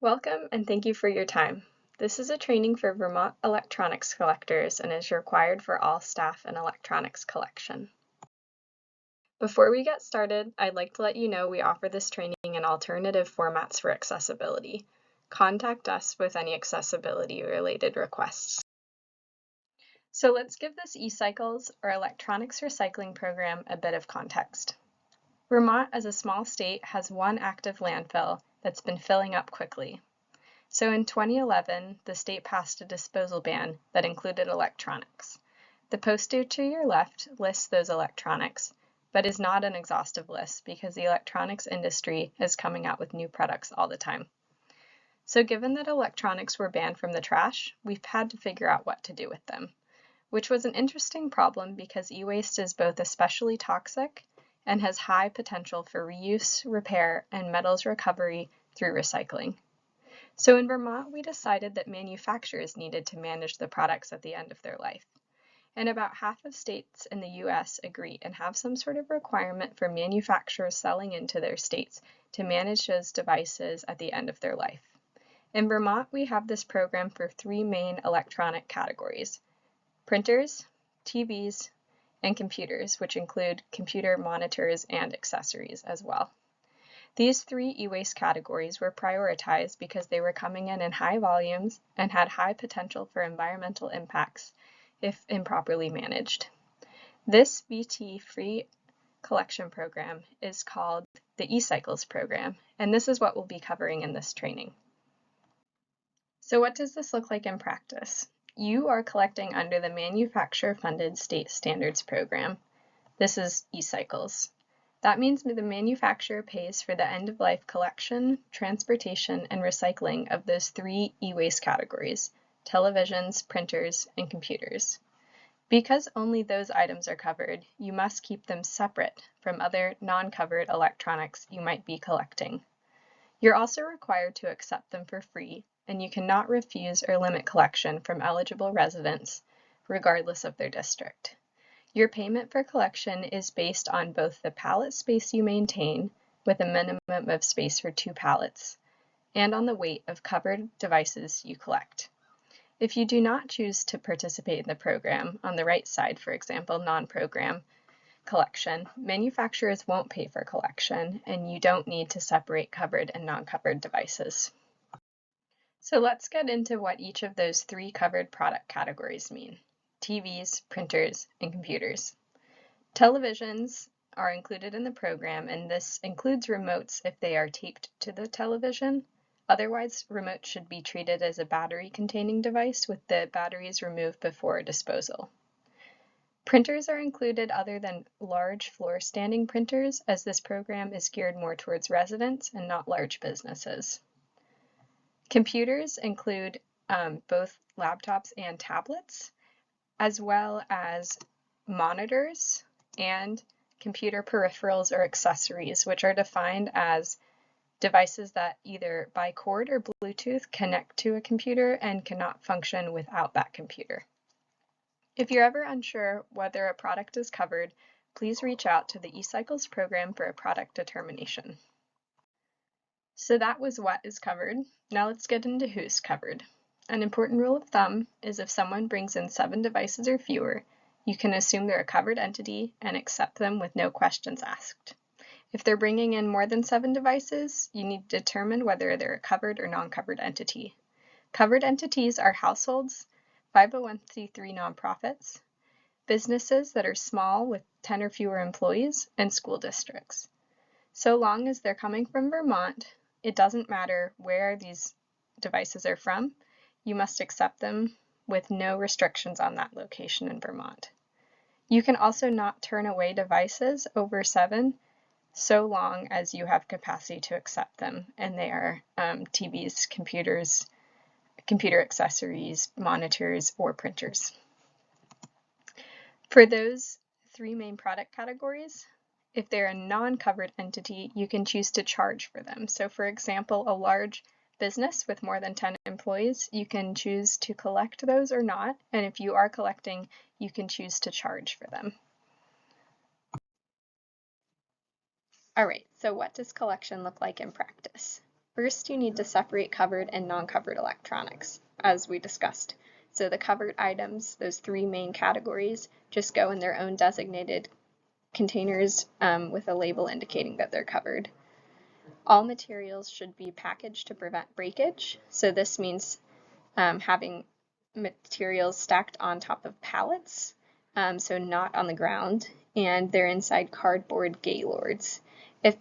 Welcome and thank you for your time. This is a training for Vermont electronics collectors and is required for all staff in electronics collection. Before we get started, I'd like to let you know we offer this training in alternative formats for accessibility. Contact us with any accessibility-related requests. So let's give this E-Cycles, or Electronics Recycling Program, a bit of context. Vermont, as a small state, has one active landfill that's been filling up quickly. So in 2011, the state passed a disposal ban that included electronics. The poster to your left lists those electronics, but is not an exhaustive list because the electronics industry is coming out with new products all the time. So given that electronics were banned from the trash, we've had to figure out what to do with them, which was an interesting problem because e-waste is both especially toxic and has high potential for reuse, repair, and metals recovery through recycling. So in Vermont, we decided that manufacturers needed to manage the products at the end of their life. And about half of states in the US agree and have some sort of requirement for manufacturers selling into their states to manage those devices at the end of their life. In Vermont, we have this program for three main electronic categories: printers, TVs, and computers, which include computer monitors and accessories as well. These three e-waste categories were prioritized because they were coming in high volumes and had high potential for environmental impacts if improperly managed. This VT-free collection program is called the E-Cycles Program, and this is what we'll be covering in this training. So what does this look like in practice? You are collecting under the manufacturer-funded state standards program. This is E-Cycles. That means the manufacturer pays for the end-of-life collection, transportation, and recycling of those three e-waste categories: televisions, printers, and computers. Because only those items are covered, you must keep them separate from other non-covered electronics you might be collecting. You're also required to accept them for free, and you cannot refuse or limit collection from eligible residents, regardless of their district. Your payment for collection is based on both the pallet space you maintain, with a minimum of space for 2 pallets, and on the weight of covered devices you collect. If you do not choose to participate in the program, on the right side, for example, non-program collection, manufacturers won't pay for collection, and you don't need to separate covered and non-covered devices. So let's get into what each of those three covered product categories mean: TVs, printers, and computers. Televisions are included in the program, and this includes remotes if they are taped to the television. Otherwise, remotes should be treated as a battery-containing device with the batteries removed before disposal. Printers are included other than large floor-standing printers, as this program is geared more towards residents and not large businesses. Computers include both laptops and tablets, as well as monitors and computer peripherals or accessories, which are defined as devices that either by cord or Bluetooth connect to a computer and cannot function without that computer. If you're ever unsure whether a product is covered, please reach out to the E-Cycles program for a product determination. So that was what is covered. Now let's get into who's covered. An important rule of thumb is if someone brings in 7 devices or fewer, you can assume they're a covered entity and accept them with no questions asked. If they're bringing in more than 7 devices, you need to determine whether they're a covered or non-covered entity. Covered entities are households, 501c3 nonprofits, businesses that are small with 10 or fewer employees, and school districts. So long as they're coming from Vermont, it doesn't matter where these devices are from, you must accept them with no restrictions on that location in Vermont. You can also not turn away devices over 7 so long as you have capacity to accept them, and they are TVs, computers, computer accessories, monitors, or printers. For those 3 main product categories, if they're a non-covered entity, you can choose to charge for them. So for example, a large business with more than 10 employees, you can choose to collect those or not, and if you are collecting, you can choose to charge for them. All right, so what does collection look like in practice? First, you need to separate covered and non-covered electronics, as we discussed. So the covered items, those three main categories, just go in their own designated containers with a label indicating that they're covered. All materials should be packaged to prevent breakage. So this means having materials stacked on top of pallets, so not on the ground, and they're inside cardboard gaylords. If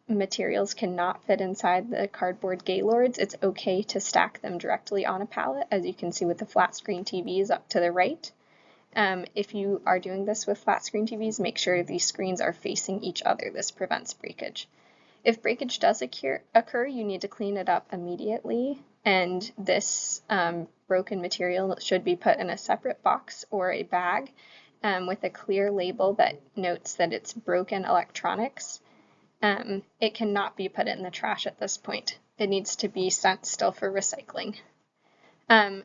materials cannot fit inside the cardboard gaylords, it's okay to stack them directly on a pallet, as you can see with the flat screen TVs up to the right. If you are doing this with flat screen TVs, make sure these screens are facing each other. This prevents breakage. If breakage does occur, you need to clean it up immediately, and this broken material should be put in a separate box or a bag with a clear label that notes that it's broken electronics. It cannot be put in the trash at this point. It needs to be sent still for recycling.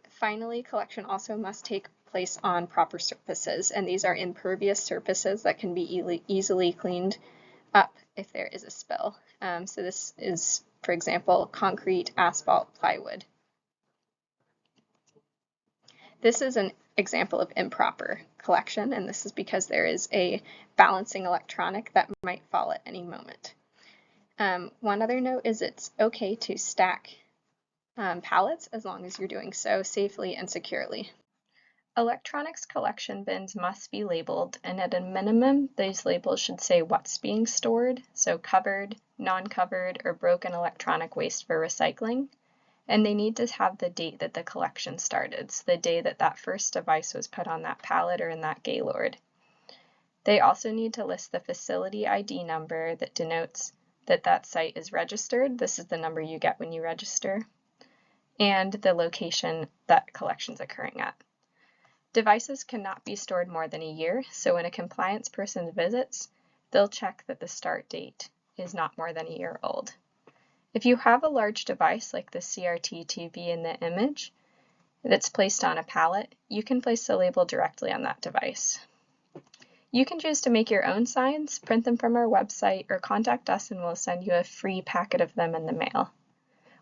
Finally, collection also must take place on proper surfaces, and these are impervious surfaces that can be easily cleaned up if there is a spill. So this is, for example, concrete, asphalt, plywood. This is an example of improper collection, and this is because there is a balancing electronic that might fall at any moment. One other note is it's okay to stack pallets as long as you're doing so safely and securely. Electronics collection bins must be labeled, and at a minimum, these labels should say what's being stored, so covered, non-covered, or broken electronic waste for recycling, and they need to have the date that the collection started, so the day that that first device was put on that pallet or in that gaylord. They also need to list the facility ID number that denotes that that site is registered. This is the number you get when you register, and the location that collection's occurring at. Devices cannot be stored more than a year, so when a compliance person visits, they'll check that the start date is not more than a year old. If you have a large device like the CRT TV in the image that's placed on a pallet, you can place the label directly on that device. You can choose to make your own signs, print them from our website, or contact us and we'll send you a free packet of them in the mail.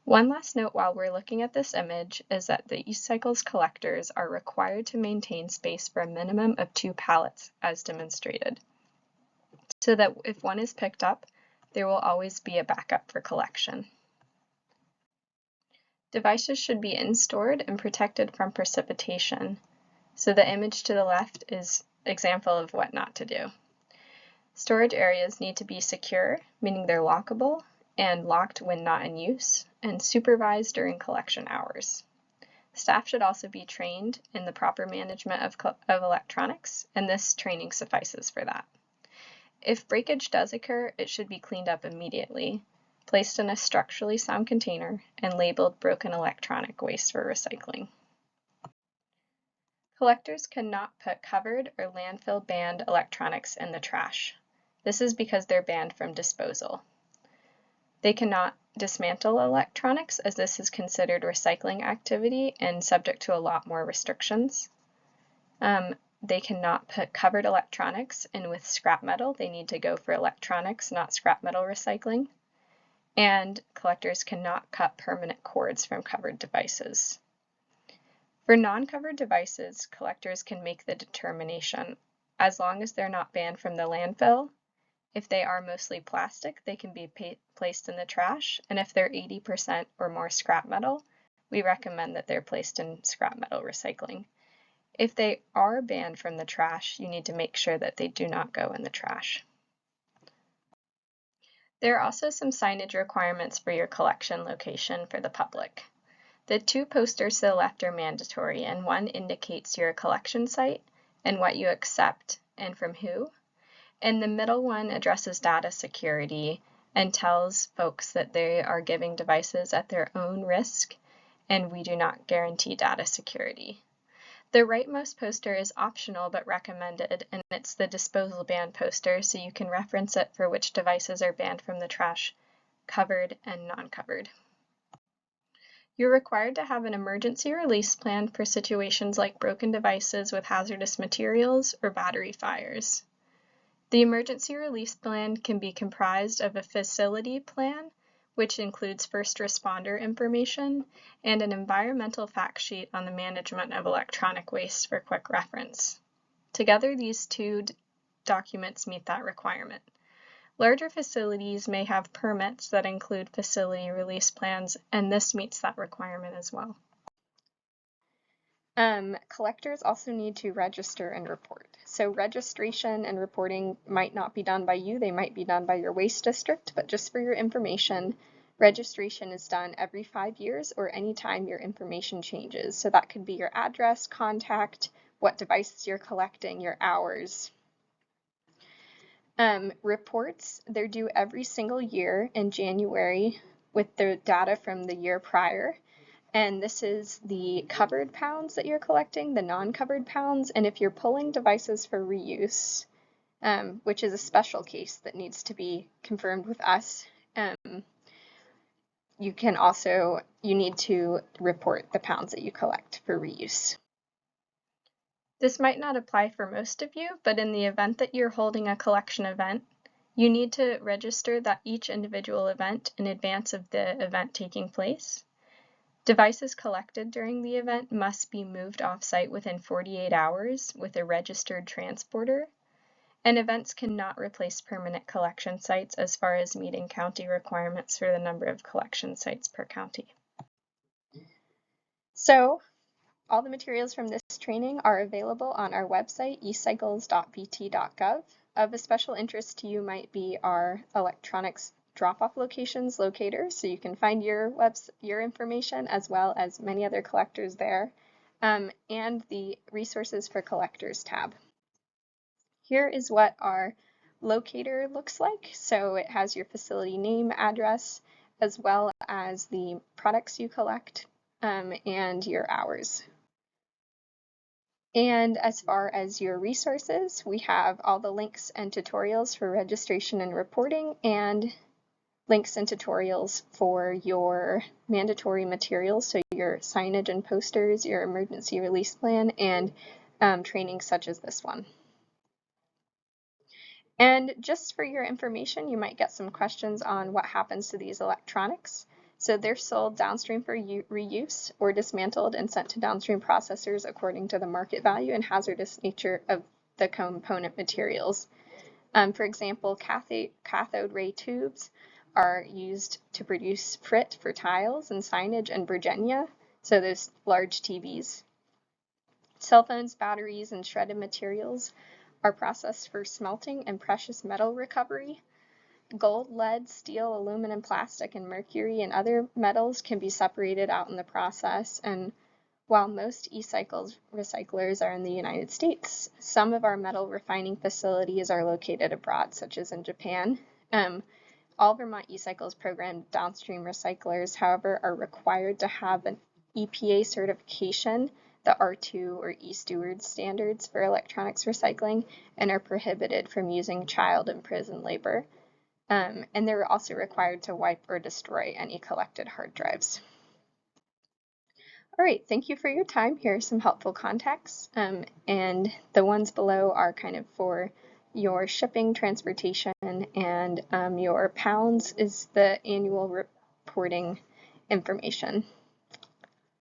One last note while we're looking at this image is that the E-Cycles collectors are required to maintain space for a minimum of 2 pallets as demonstrated, so that if one is picked up, there will always be a backup for collection. Devices should be in-stored and protected from precipitation, so the image to the left is an example of what not to do. Storage areas need to be secure, meaning they're lockable, and locked when not in use, and supervised during collection hours. Staff should also be trained in the proper management of electronics, and this training suffices for that. If breakage does occur, it should be cleaned up immediately, placed in a structurally sound container, and labeled broken electronic waste for recycling. Collectors cannot put covered or landfill banned electronics in the trash. This is because they're banned from disposal. They cannot dismantle electronics, as this is considered recycling activity and subject to a lot more restrictions. They cannot put covered electronics in with scrap metal. They need to go for electronics, not scrap metal recycling. And collectors cannot cut permanent cords from covered devices. For non-covered devices, collectors can make the determination. As long as they're not banned from the landfill, if they are mostly plastic, they can be placed in the trash, and if they're 80% or more scrap metal, we recommend that they're placed in scrap metal recycling. If they are banned from the trash, you need to make sure that they do not go in the trash. There are also some signage requirements for your collection location for the public. The 2 posters to the left are mandatory, and one indicates your collection site and what you accept and from who. And the middle one addresses data security and tells folks that they are giving devices at their own risk, and we do not guarantee data security. The rightmost poster is optional but recommended, and it's the disposal ban poster, so you can reference it for which devices are banned from the trash, covered and non-covered. You're required to have an emergency release plan for situations like broken devices with hazardous materials or battery fires. The emergency release plan can be comprised of a facility plan, which includes first responder information, and an environmental fact sheet on the management of electronic waste for quick reference. Together, these two documents meet that requirement. Larger facilities may have permits that include facility release plans, and this meets that requirement as well. Collectors also need to register and report. So registration and reporting might not be done by you, they might be done by your waste district, but just for your information, registration is done every 5 years or anytime your information changes. So that could be your address, contact, what devices you're collecting, your hours. Reports, they're due every single year in January with the data from the year prior. And this is the covered pounds that you're collecting, the non-covered pounds. And if you're pulling devices for reuse, which is a special case that needs to be confirmed with us, you need to report the pounds that you collect for reuse. This might not apply for most of you, but in the event that you're holding a collection event, you need to register that each individual event in advance of the event taking place. Devices collected during the event must be moved off-site within 48 hours with a registered transporter, and events cannot replace permanent collection sites as far as meeting county requirements for the number of collection sites per county. So, all the materials from this training are available on our website, ecycles.vt.gov. Of a special interest to you might be our electronics drop-off locations locator, so you can find your information as well as many other collectors there, and the resources for collectors tab. Here is what our locator looks like. So it has your facility name, address, as well as the products you collect and your hours. And as far as your resources, we have all the links and tutorials for registration and reporting, and links and tutorials for your mandatory materials, so your signage and posters, your emergency release plan, and trainings such as this one. And just for your information, you might get some questions on what happens to these electronics. So they're sold downstream for reuse or dismantled and sent to downstream processors according to the market value and hazardous nature of the component materials. For example, cathode ray tubes are used to produce frit for tiles and signage and Virginia, so those large TVs. Cell phones, batteries, and shredded materials are processed for smelting and precious metal recovery. Gold, lead, steel, aluminum, plastic, and mercury and other metals can be separated out in the process. And while most E-Cycles recyclers are in the United States, some of our metal refining facilities are located abroad, such as in Japan. All Vermont E-Cycles Program downstream recyclers, however, are required to have an EPA certification, the R2 or E-Steward standards for electronics recycling, and are prohibited from using child and prison labor. And they're also required to wipe or destroy any collected hard drives. All right, thank you for your time. Here are some helpful contacts, and the ones below are kind of for your shipping, transportation, and your pounds is the annual reporting information.